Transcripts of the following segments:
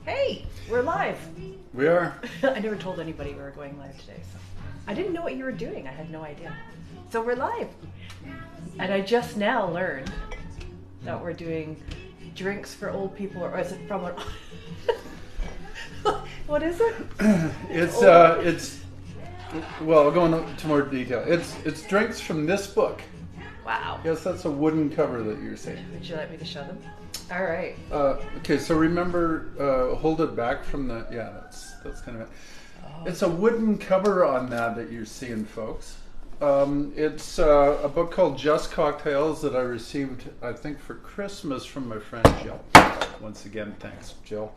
Hey, we're live. We are. I never told anybody we were going live today, so I didn't know what you were doing. I had no idea. So we're live. And I just now learned that we're doing drinks for old people, or is it from an... What is it? Well, I'll go into more detail. It's drinks from this book. Wow. Yes, that's a wooden cover that you're seeing. Would you like me to show them? All right. Okay, so remember, hold it back from the, yeah, that's kind of it. Oh. It's a wooden cover on that you're seeing, folks. It's a book called Just Cocktails that I received, I think, for Christmas from my friend Jill. Once again, thanks, Jill.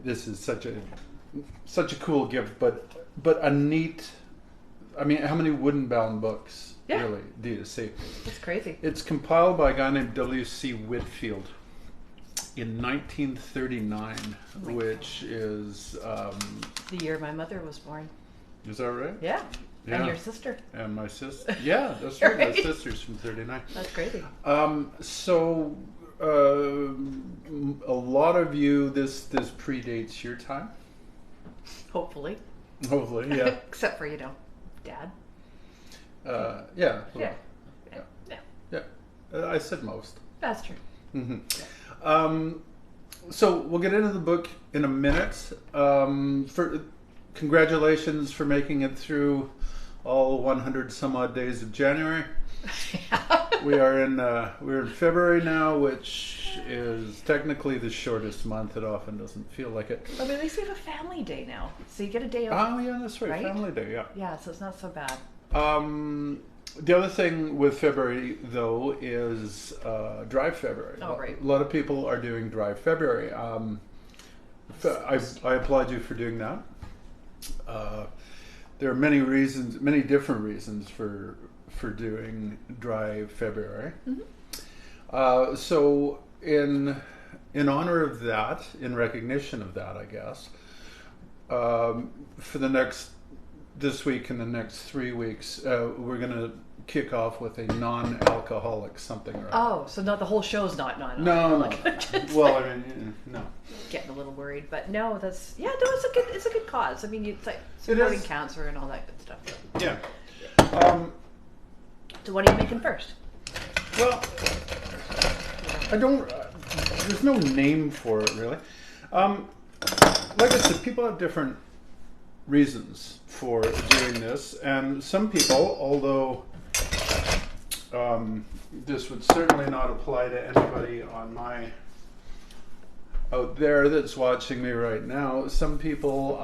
This is such a cool gift, but a neat. I mean, how many wooden bound books really do you see? It's crazy. It's compiled by a guy named W.C. Whitfield in 1939, which is the year my mother was born. Is that right? Yeah. And your sister. And my sister. Yeah, that's right. My sister's from 39. That's crazy. So a lot of you, this predates your time. Hopefully, yeah. Except for, Dad. Yeah. Yeah. I said most. That's true. Mm-hmm. So we'll get into the book in a minute. For congratulations for making it through all 100 some odd days of January. We're in February now, which is technically the shortest month. It often doesn't feel like it. But at least we have a family day now, so you get a day off. Oh yeah, that's right. Family day, yeah. Yeah, so it's not so bad. The other thing with February, though, is dry February. Oh, right. A lot of people are doing dry February. I applaud you for doing that. There are many different reasons for doing dry February. Mm-hmm. So in honor of that, in recognition of that, I guess, for this week and the next 3 weeks, we're going to kick off with a non-alcoholic something or other. Oh, so not the whole show's not non-alcoholic. No. Well, I mean, no. Getting a little worried, but no, it's a good cause. I mean, it's like supporting cancer and all that good stuff. Yeah. So what are you making first? Well, I don't. There's no name for it really. Like I said, people have different reasons for doing this, and some people, although this would certainly not apply to anybody out there that's watching me right now, some people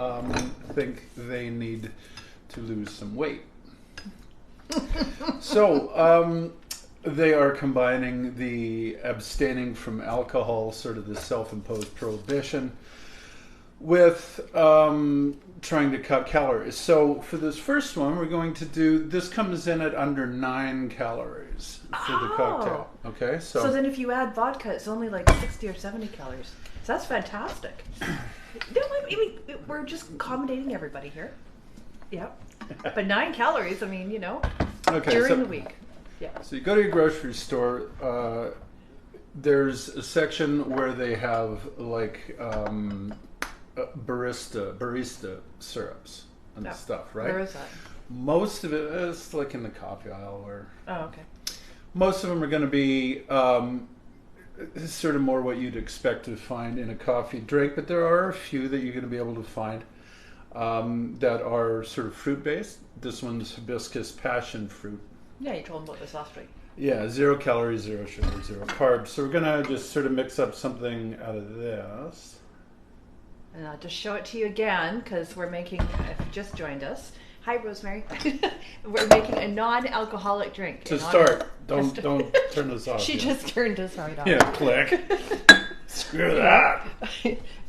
think they need to lose some weight. So they are combining the abstaining from alcohol, sort of the self-imposed prohibition, with trying to cut calories. So for this first one, we're going to do, this comes in at under 9 calories for the cocktail. Okay, so then if you add vodka, it's only like 60 or 70 calories. So that's fantastic. We're just accommodating everybody here. Yep. But 9 calories, I mean, during the week. Yeah. So you go to your grocery store, there's a section where they have like barista syrups and stuff, right? Where is that? Most of it is like in the coffee aisle Oh, okay. Most of them are going to be sort of more what you'd expect to find in a coffee drink, but there are a few that you're going to be able to find that are sort of fruit-based. This one's Hibiscus Passion Fruit. Yeah, you told them about this last week. Yeah, 0 calories, 0 sugar, 0 carbs. So we're going to just sort of mix up something out of this. And I'll just show it to you again, because we're making, if you just joined us, hi Rosemary, we're making a non-alcoholic drink. To start, don't turn this off. She just turned us right off. Yeah, click. Screw that.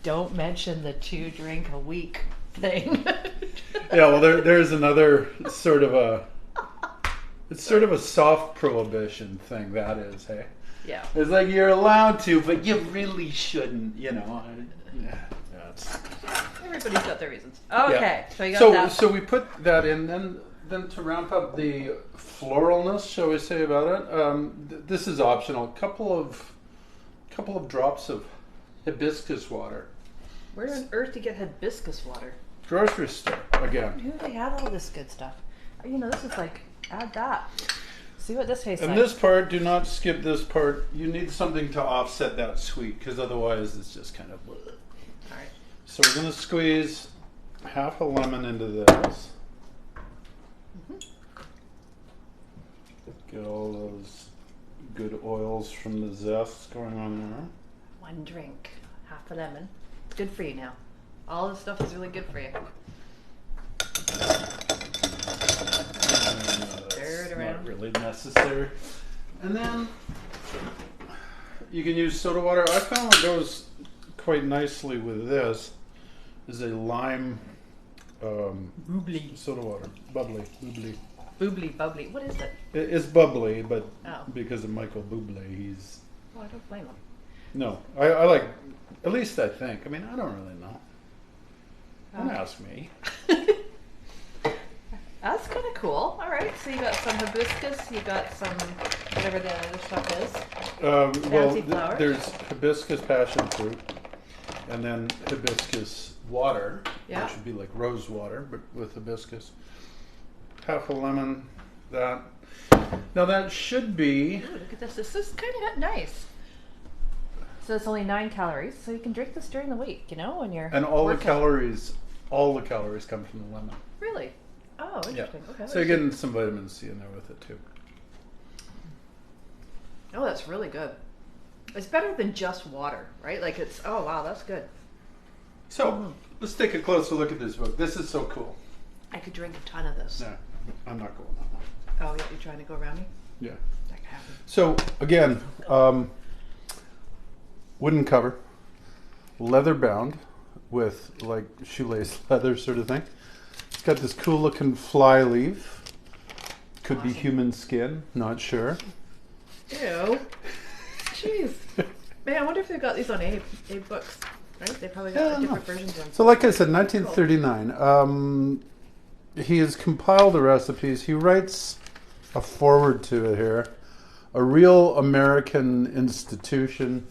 Don't mention the 2 drink a week thing. Yeah, well, there's another sort of it's sort of a soft prohibition thing, that is, hey? Yeah. It's like you're allowed to, but you really shouldn't, Everybody's got their reasons. Okay, yeah. So you got that. So we put that in, then to ramp up the floralness, shall we say, about it, this is optional. Couple of drops of hibiscus water. Where on earth do you get hibiscus water? Grocery store, again. Who do they have all this good stuff? You know, this is like, add that. See what this tastes like. And this part, do not skip this part. You need something to offset that sweet, because otherwise it's just kind of... All right. So we're going to squeeze half a lemon into this. Get all those good oils from the zest going on there. One drink, half a lemon. It's good for you now. All this stuff is really good for you. Stir it around. Not really necessary. And then you can use soda water. I found what goes quite nicely with this is a lime Bubly. soda water. Bubbly. Bubly. What is it? It's bubbly, but Oh. because of Michael Bublé, he's... Oh, I don't blame him. No, I like, at least I think. I mean, I don't really know. Don't ask me. That's kind of cool. All right, so you got some hibiscus, you got some whatever the other stuff is. Well, Fancy flower. there's Hibiscus Passion Fruit, and then Hibiscus Water, Yeah. which would be like rose water, but with hibiscus. Half a lemon, that. Now that should be... Ooh, look at this. This is kind of nice. So it's only 9 calories, so you can drink this during the week, you know, when you're And all working. the calories come from the lemon. Really? Oh, interesting. Okay. So you're getting some vitamin C in there with it too. Oh, that's really good. It's better than just water, right? Like it's, oh wow, that's good. So let's take a closer look at this book. This is so cool. I could drink a ton of this. No, I'm not going that way. Oh, yeah, you're trying to go around me? Yeah. That can happen. So again, wooden cover, leather bound with like shoelace leather sort of thing. It's got this cool looking fly leaf. Could be human skin, not sure. Ew. Jeez. Man, I wonder if they've got these on Abe books, right? They probably got different versions of them. So like I said, 1939. He has compiled the recipes. He writes a foreword to it here. A real American institution.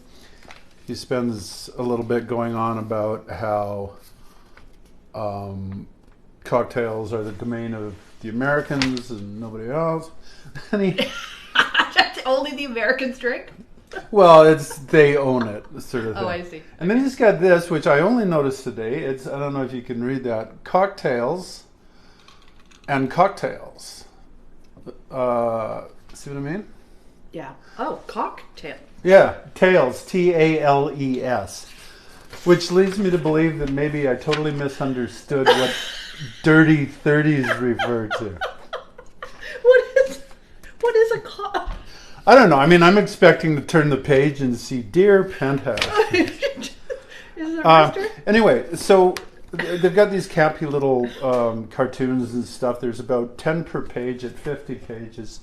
He spends a little bit going on about how cocktails are the domain of the Americans and nobody else. And he, Only the Americans drink? well, it's they own it, sort of thing. Oh, I see. And then he's got this, which I only noticed today. It's, I don't know if you can read that. Cocktails and cocktails. See what I mean? Yeah. Oh, cocktail. Yeah, tails, Tales. Which leads me to believe that maybe I totally misunderstood what dirty 30s refer to. What is a cock? I don't know. I mean, I'm expecting to turn the page and see Dear Penthouse. Is it a rooster? Anyway, so they've got these campy little cartoons and stuff. There's about 10 per page at 50 pages.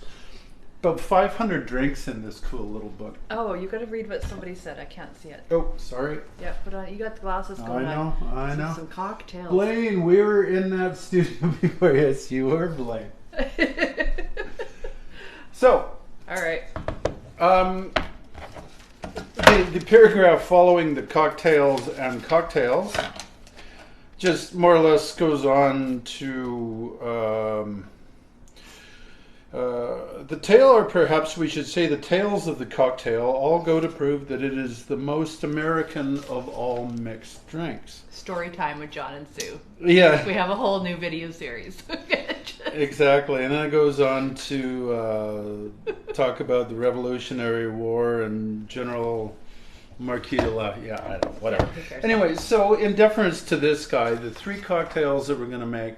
About 500 drinks in this cool little book. Oh, you got to read what somebody said. I can't see it. Oh, sorry. Yeah, put on. You got the glasses going on. I know. Some cocktails. Blaine, we were in that studio before. Yes, you were, Blaine. So, all right. The paragraph following the cocktails and cocktails just more or less goes on to the tale, or perhaps we should say the tales of the cocktail, all go to prove that it is the most American of all mixed drinks. Story time with John and Sue. Yeah. We have a whole new video series. Exactly, and then it goes on to talk about the Revolutionary War and General Marquis de la... Yeah, I don't know, whatever. Yeah, anyway, so in deference to this guy, the 3 cocktails that we're going to make...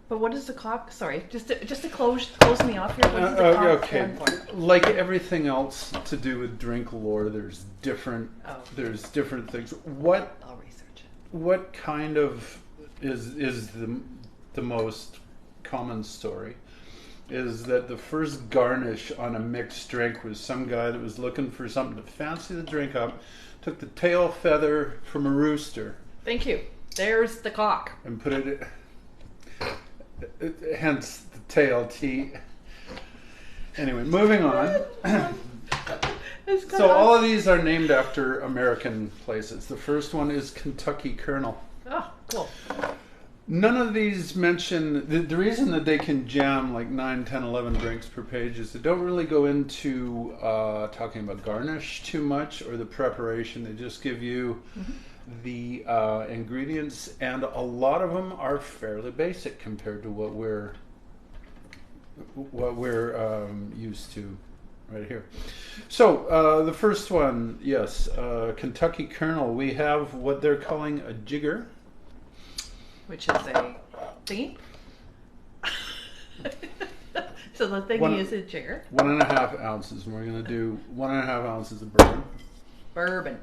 But what is the cock? Sorry, just to close me off here. What is the cock okay, stand for? like everything else to do with drink lore, there's different things. What I'll research it. What kind of is the most common story is that the first garnish on a mixed drink was some guy that was looking for something to fancy the drink up, took the tail feather from a rooster. Thank you. There's the cock. And put it, hence the tail T. Anyway, moving on. It's So all of these are named after American places. The first one is Kentucky Colonel. Oh, cool. None of these mention, the reason that they can jam like 9, 10, 11 drinks per page is they don't really go into talking about garnish too much or the preparation. They just give you the ingredients, and a lot of them are fairly basic compared to what we're used to right here. So the first one, yes, Kentucky Colonel. We have what they're calling a jigger, which is a thingy. So the thingy is a jigger. 1.5 ounces. And we're going to do 1.5 ounces of bourbon. Bourbon.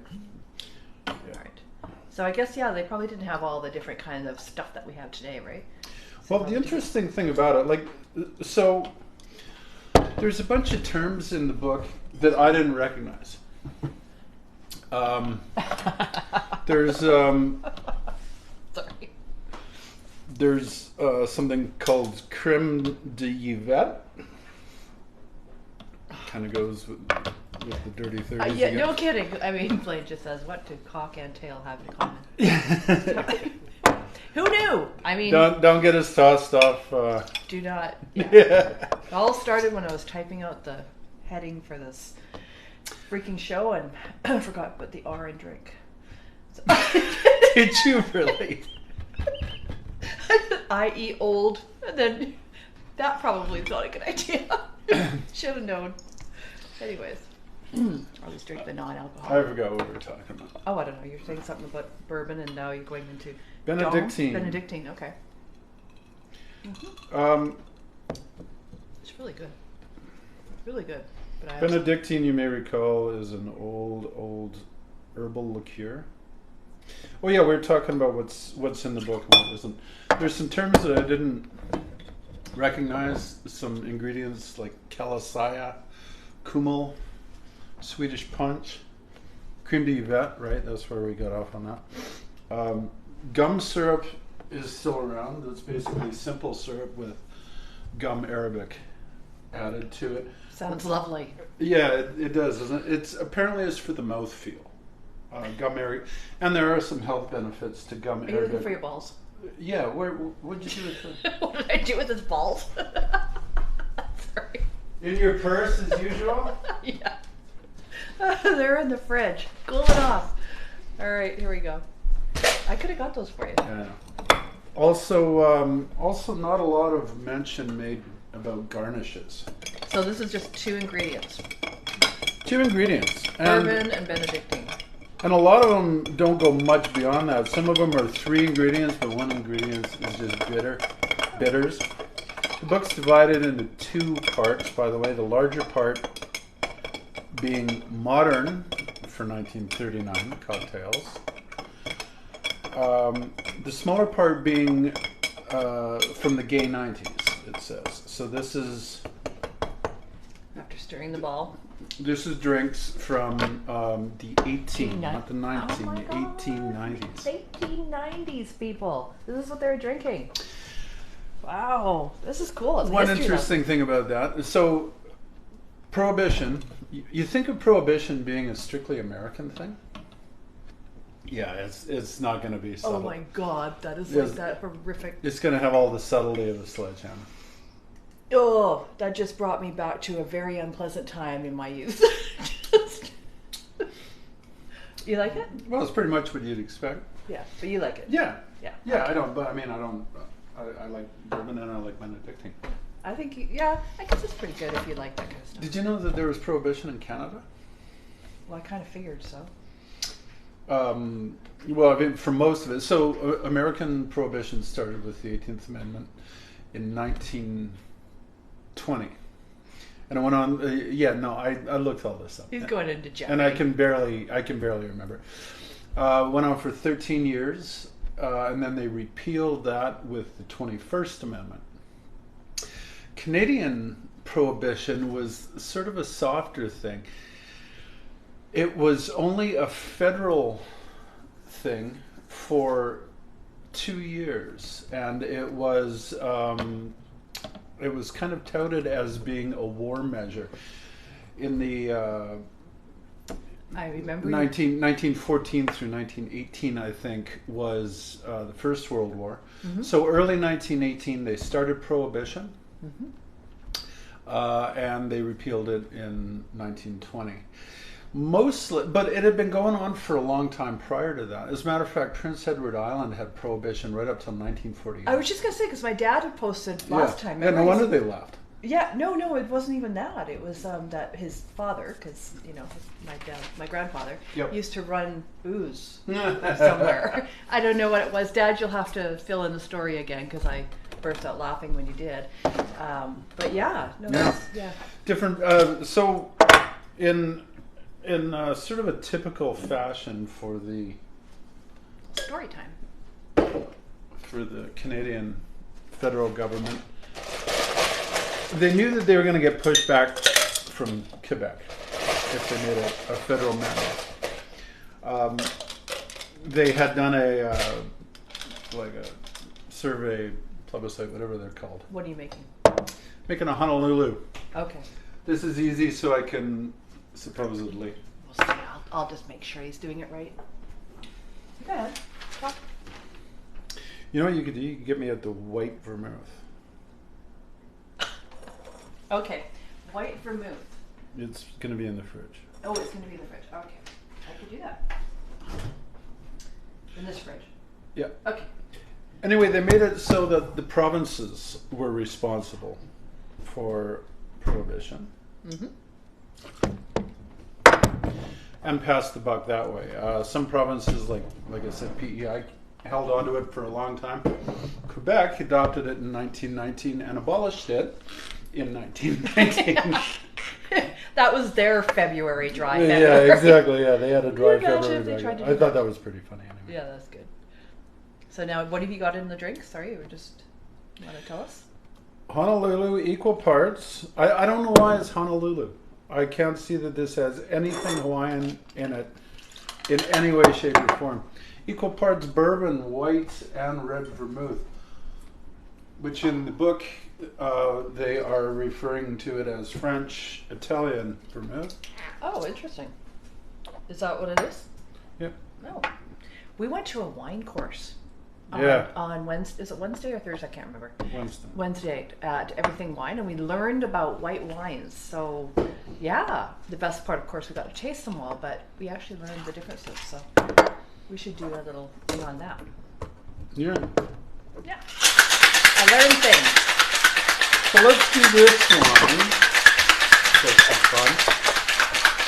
Yeah. All right. So I guess, yeah, they probably didn't have all the different kinds of stuff that we have today, right? So Well, the interesting thing about it, like, so there's a bunch of terms in the book that I didn't recognize. There's Sorry. there's something called creme de yvette. Kind of goes with the dirty 30s. Yeah, no kidding. I mean, Blaine just says, what do cock and tail have in common? Who knew? I mean, don't get us tossed off. do not. Yeah. Yeah. It all started when I was typing out the heading for this freaking show and I forgot to put the R in drink. So Did you really? i.e. old, and then that probably is not a good idea. Should have known. Anyways, I'll just drink the non-alcoholic. I forgot what we were talking about. Oh, I don't know. You're saying something about bourbon, and now you're going into Benedictine. Dom? Benedictine. Okay. It's really good. Really good. But I Benedictine, you may recall, is an old herbal liqueur. Oh yeah, we were talking about what's in the book and what isn't. There's some terms that I didn't recognize. Some ingredients like calisaya, kumel, Swedish punch, creme de yvette. Right, that's where we got off on that. Gum syrup is still around. It's basically simple syrup with gum arabic added to it. sounds lovely. Yeah, it does, doesn't it? It's apparently it's for the mouthfeel. Gum arabic, and there are some health benefits to gum Are you arabic. looking for your balls? Yeah, what'd you do with the... What did I do with his balls? Sorry. In your purse as usual? Yeah. They're in the fridge, cooling off. All right, here we go. I could have got those for you. Yeah. Also not a lot of mention made about garnishes. So this is just 2 ingredients. 2 ingredients. Bourbon and Benedictine. And a lot of them don't go much beyond that. Some of them are 3 ingredients, but 1 ingredient is just bitters. The book's divided into 2 parts, by the way. The larger part being modern for 1939 cocktails. The smaller part being from the gay 90s, it says. So this is... After stirring the ball. This is drinks from the 18, not the 19, Oh my the God. 1890s. 1890s, people. This is what they were drinking. Wow, this is cool. It's One history interesting thing about that, so Prohibition, you think of Prohibition being a strictly American thing? Yeah, it's not going to be lesson. subtle. Oh my God, that is Yes. like that horrific. It's going to have all the subtlety of a sledgehammer. Oh, that just brought me back to a very unpleasant time in my youth. You like it? Well, it's pretty much what you'd expect. Yeah, but you like it. Yeah. Yeah. Yeah, I don't, but I mean, I like bourbon and I like Benedictine. I think, yeah, I guess it's pretty good if you like that kind of stuff. Did you know that there was Prohibition in Canada? Well, I kind of figured so. Well, I mean, for most of it. So, American Prohibition started with the 18th Amendment in 1920. And it went on, I looked all this up. He's going into Jeopardy. And I can barely remember. Went on for 13 years, and then they repealed that with the 21st Amendment. Canadian Prohibition was sort of a softer thing. It was only a federal thing for 2 years, and it was kind of touted as being a war measure. In the I remember 1914 through 1918, I think, was the First World War. So early 1918, they started Prohibition, and they repealed it in 1920. Mostly, but it had been going on for a long time prior to that. As a matter of fact, Prince Edward Island had Prohibition right up till 1948. I was just going to say, because my dad had posted last time. Yeah, no wonder they left. Yeah, no, it wasn't even that. It was that his father, because my grandfather used to run booze somewhere. I don't know what it was. Dad, you'll have to fill in the story again, because I burst out laughing when you did. But different. So, in sort of a typical fashion for the story time for the Canadian federal government. They knew that they were going to get pushed back from Quebec if they made a federal mandate. They had done a survey, plebiscite, whatever they're called. What are you making? Making a Honolulu. Okay. This is easy, so I can supposedly. We'll see. I'll just make sure he's doing it right. Go ahead. Talk. You know what you could do? You could get me at the white vermouth. Okay, white vermouth. It's going to be in the fridge. Oh, it's going to be in the fridge. Okay, I could do that. In this fridge? Yeah. Okay. Anyway, they made it so that the provinces were responsible for Prohibition. And passed the buck that way. Some provinces, like I said, PEI, held on to it for a long time. Quebec adopted it in 1919 and abolished it in 1919. That was their February dry February. Yeah, exactly. Yeah, they had a dry February. I thought that was pretty funny anyway. Yeah, that's good. So now, what have you got in the drink? Sorry, you want to tell us? Honolulu, equal parts. I don't know why it's Honolulu. I can't see that this has anything Hawaiian in it in any way, shape, or form. Equal parts bourbon, white, and red vermouth, which in the book they are referring to it as French Italian vermouth. Oh, interesting. Is that what it is? Yep. No. We went to a wine course. On Wednesday. Is it Wednesday or Thursday? I can't remember. Wednesday at Everything Wine, and we learned about white wines. So, yeah, the best part, of course, we got to taste them all, but we actually learned the differences. So, we should do a little thing on that. Yeah. Yeah. I learned things. So let's do this one. That's some fun.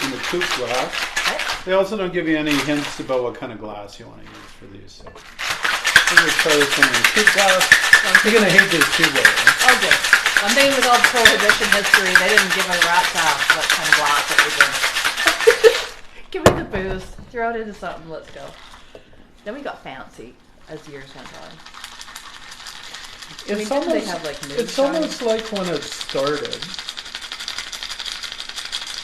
In the coupe glass. Okay. They also don't give you any hints about what kind of glass you want to use for these. So. I'm going to try this one in a coupe glass. You're going to hate this too, though. Right? Oh, good. One thing with all the Prohibition history, they didn't give a rat's ass what kind of glass it was in. Give me the booze. Throw it into something. Let's go. Then we got fancy as years went on. It's almost like when it started.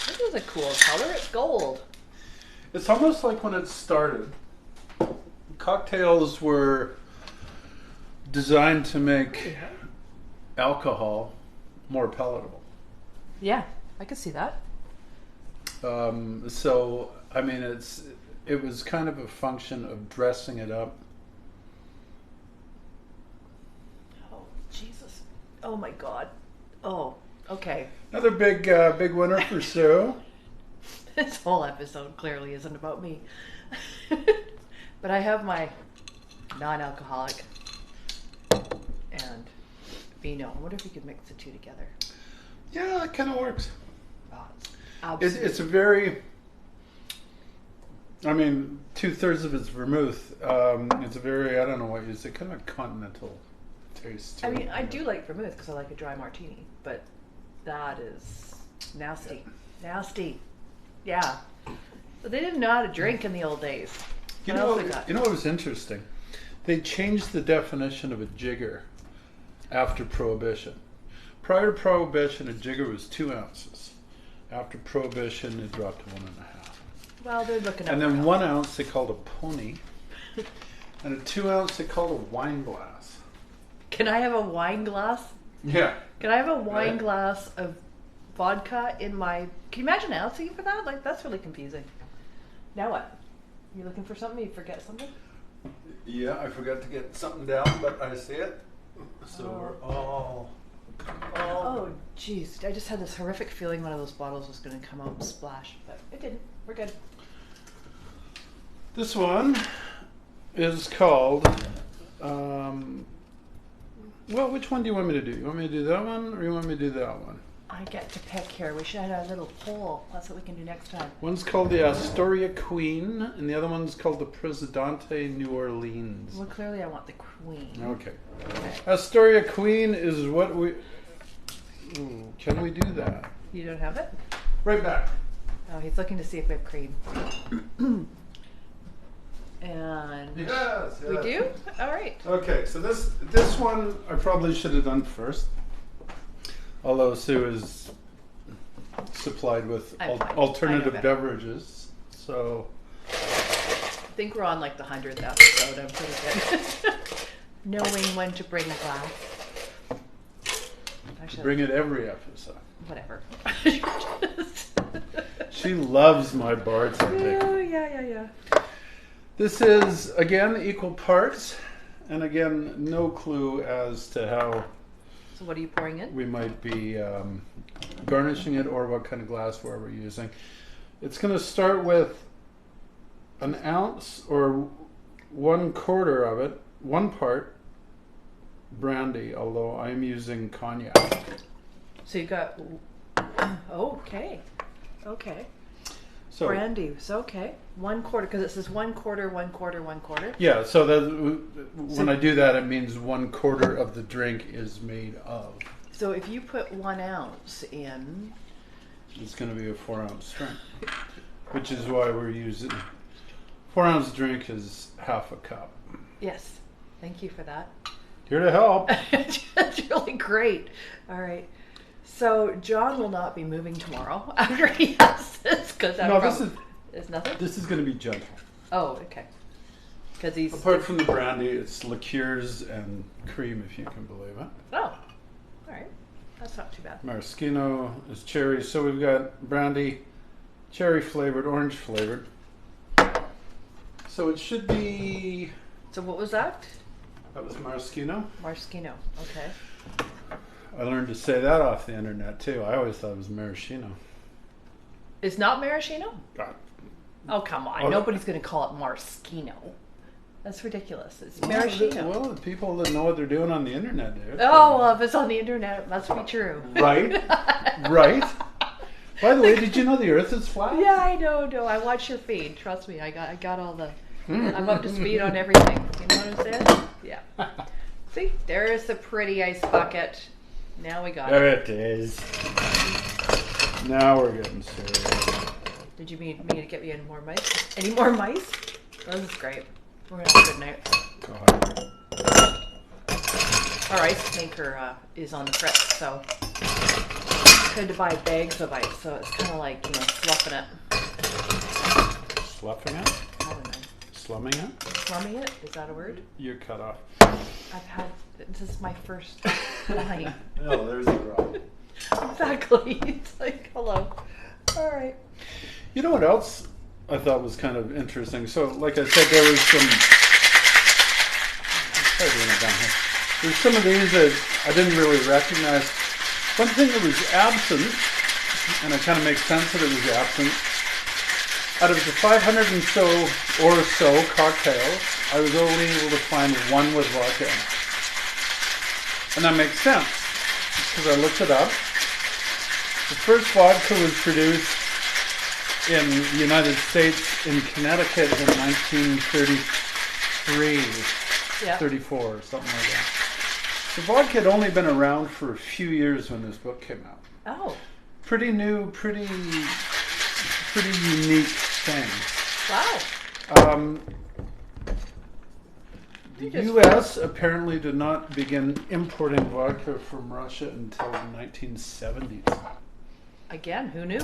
This is a cool color. It's gold. It's almost like when it started. Cocktails were designed to make alcohol more palatable. Yeah, I could see that. So, I mean, it was kind of a function of dressing it up. Oh, Jesus. Oh, my God. Oh, okay. Another big winner for Sue. This whole episode clearly isn't about me. But I have my non-alcoholic and Vino. I wonder if we could mix the two together. Yeah, it kind of works. Oh, it's a very, I mean, 2/3 of it's vermouth. It's a very, I don't know what you say, kind of a continental taste. I mean, I do like vermouth because I like a dry martini, but that is nasty. Yeah. Nasty. Yeah. But they didn't know how to drink in the old days. You know what was interesting? They changed the definition of a jigger after Prohibition. Prior to Prohibition, a jigger was 2 ounces. After Prohibition, it dropped to 1.5. Well, they're looking at And then 1 ounce they called a pony, and a 2 ounce they called a wine glass. Can I have a wine glass? Yeah. Can I have a wine glass of vodka in my... Can you imagine ounces for that? Like, that's really confusing. Now what? You looking for something? You forget something? Yeah, I forgot to get something down, but I see it. So we're all. Oh, jeez. I just had this horrific feeling one of those bottles was going to come out and splash, but it didn't. We're good. This one is called. Well, which one do you want me to do? You want me to do that one, or you want me to do that one? I get to pick here. We should have a little poll. That's what we can do next time. One's called the Astoria Queen, and the other one's called the Presidente New Orleans. Well, clearly I want the Queen. Okay. Astoria Queen is what we... Ooh, can we do that? You don't have it? Right back. Oh, he's looking to see if we have cream. And Yes, we do? All right. Okay, so this one I probably should have done first. Although Sue is supplied with alternative beverages, so I think we're on like the 100th episode. I'm pretty good. Knowing when to bring a glass. bring it every episode. Whatever. She loves my bartending. Oh, yeah. This is, again, equal parts, and again, no clue as to how So what are you pouring in? we might be garnishing it or what kind of glassware we're using. It's going to start with an ounce or 1/4 of it, 1 part brandy, although I'm using cognac. So you got... Okay. So, Brandy. So, okay. 1/4, because it says 1/4, 1/4, 1/4. yeah, so when I do that, it means 1/4 of the drink is made of. So if you put 1 ounce in... It's going to be a 4-ounce drink, which is why we're using 4-ounce drink is half a cup. Yes. Thank you for that. Here to help. That's really great. All right. So John will not be moving tomorrow after he has this because it's nothing. This is going to be gentle. Oh, okay. Because he's Apart from the brandy, it's liqueurs and cream, if you can believe it. Oh, all right. That's not too bad. Maraschino is cherry, so we've got brandy, cherry flavored, orange flavored. So it should be. So what was that? That was maraschino. Maraschino. Okay. I learned to say that off the internet too. I always thought it was maraschino. It's not maraschino? God. Oh, come on. Oh. Nobody's going to call it maraschino. That's ridiculous. It's maraschino. Well, the people that know what they're doing on the internet do. Oh, well, if it's on the internet, it must be true. Right? Right? By the way, did you know the earth is flat? Yeah, I know. No, I watch your feed. Trust me. I got all the... I'm up to speed on everything. You know what I'm saying? Yeah. See? There's the pretty ice bucket. Now we got There it. it is. Now we're getting serious. Did you mean me to get me any more mice? Any more mice? Oh, this is great. We're going to have a good night. God. Our ice maker is on the fritz, so I had to buy bags of ice, so it's kind of like, sloughing it. Sloughing it? I don't know. Slumming it? Slumming it? Is that a word? You're cut off. This is my first line. Oh, there's a problem. Exactly. It's like, hello. All right. You know what else I thought was kind of interesting? So, like I said, there was some... Try doing it down here. There's some of these that I didn't really recognize. One thing that was absent, and it kind of makes sense that it was absent, out of the 500 or so cocktails, I was only able to find one with vodka in it. And that makes sense, because I looked it up. The first vodka was produced in the United States in Connecticut in 1933, 34, or something like that. The vodka had only been around for a few years when this book came out. Oh. Pretty new, pretty unique thing. Wow. The U.S. apparently did not begin importing vodka from Russia until the 1970s. Again, who knew?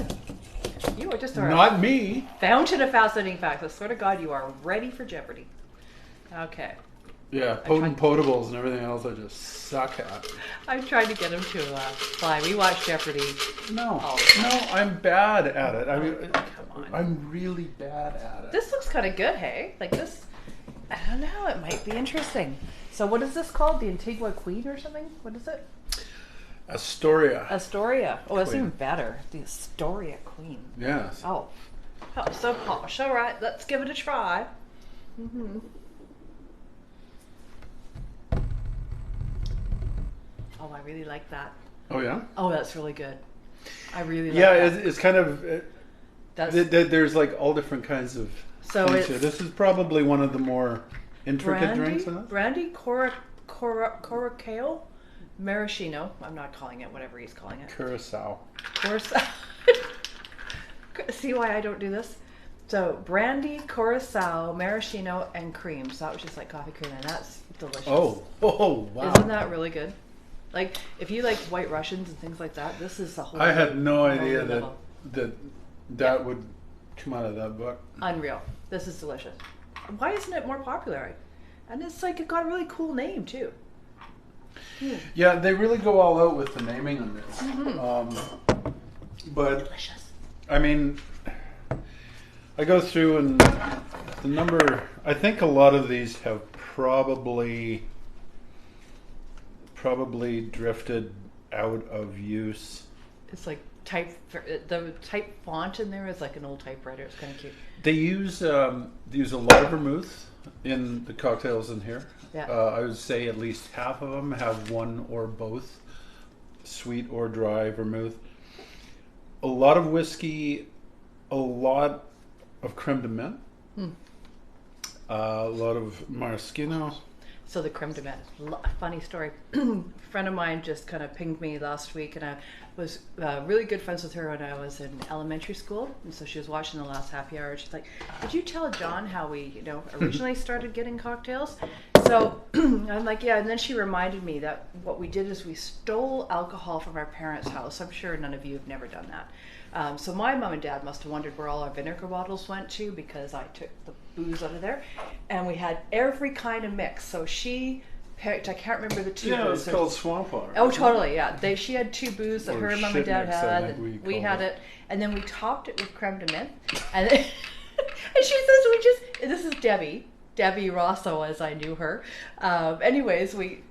You are just Not me. fountain of fascinating facts. I swear to God, you are ready for Jeopardy. Okay. Yeah, potent potables and everything else I just suck at. I'm trying to get him to fly. We watch Jeopardy. No, all the time. no, I'm bad at it. I mean, Come on. I'm really bad at it. This looks kind of good, hey? Like this, I don't know, it might be interesting. So what is this called? The Antigua Queen or something? What is it? Astoria. Astoria. Oh, that's Queen. even better. The Astoria Queen. Yes. Oh, so posh. All right, let's give it a try. Mm-hmm. Oh, I really like that. Oh yeah. Oh, that's really good. I really like Yeah, that. it's kind of. There's like all different kinds of. So things here. This is probably one of the more intricate drinks in it. Brandy, Curacao, Maraschino. I'm not calling it whatever he's calling it. Curacao. Curacao. See why I don't do this? So Brandy, Curacao, Maraschino, and cream. So that was just like coffee cream, and that's delicious. Oh, wow. Isn't that really good? Like if you like White Russians and things like that, this is the whole. I had no whole idea level. that would come out of that book. Unreal. This is delicious. Why isn't it more popular? And it's like it got a really cool name too. Yeah, they really go all out with the naming on this. Mm-hmm. But Delicious. I mean, I go through and the number. I think a lot of these have probably drifted out of use. It's like the type font in there is like an old typewriter. It's kind of cute. They use a lot of vermouth in the cocktails in here. Yeah. I would say at least half of them have one or both sweet or dry vermouth. A lot of whiskey, a lot of creme de menthe, a lot of maraschino. So the creme de menthe. Funny story. A friend of mine just kind of pinged me last week, and I was really good friends with her when I was in elementary school. And so she was watching the last happy hour. And she's like, "Did you tell John how we, originally started getting cocktails?" So I'm like, "Yeah." And then she reminded me that what we did is we stole alcohol from our parents' house. I'm sure none of you have never done that. So my mom and dad must have wondered where all our vinegar bottles went to, because I took the booze out of there, and we had every kind of mix. So she picked, I can't remember the two. Yeah, booze. it's called swamp water. Oh, totally, yeah. She had two booze that Or her and mom and shit dad mix, I had. think And we we called had it. it, and then we topped it with creme de menthe. And, and she says this is Debbie Rosso, as I knew her. Anyways, we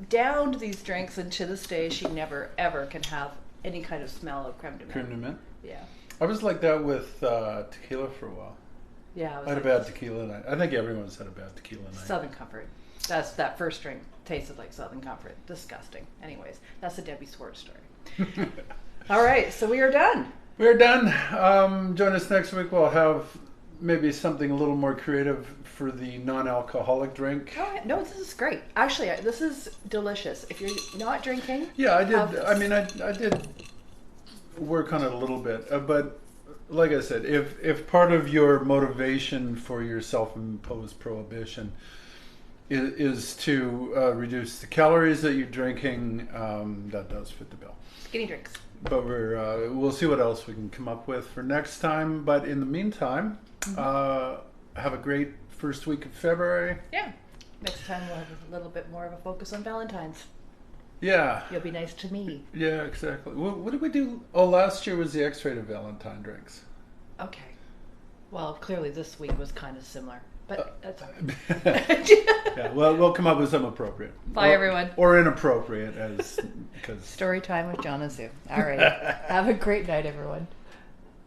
downed these drinks, and to this day, she never ever can have any kind of smell of creme de menthe. Creme de menthe. Yeah. I was like that with tequila for a while. Yeah, I had a bad tequila night. I think everyone's had a bad tequila night. Southern Comfort. That first drink tasted like Southern Comfort. Disgusting. Anyways, that's a Debbie Swartz story. All right, so we are done. We're done. Join us next week. We'll have maybe something a little more creative for the non-alcoholic drink. Oh, no, this is great. Actually, this is delicious. If you're not drinking, Yeah, I have did. this. I mean, I did work on it a little bit, but like I said, if part of your motivation for your self-imposed prohibition is to reduce the calories that you're drinking, that does fit the bill. Skinny drinks. But we'll see what else we can come up with for next time. But in the meantime, have a great first week of February. Yeah. Next time we'll have a little bit more of a focus on Valentine's. Yeah. You'll be nice to me. Yeah, exactly. What did we do? Oh, last year was the X-rated Valentine drinks. Okay. Well, clearly this week was kind of similar, but that's all right. Yeah, well, we'll come up with some appropriate. Bye, everyone. Or inappropriate, because Story time with John and Sue. All right. Have a great night, everyone.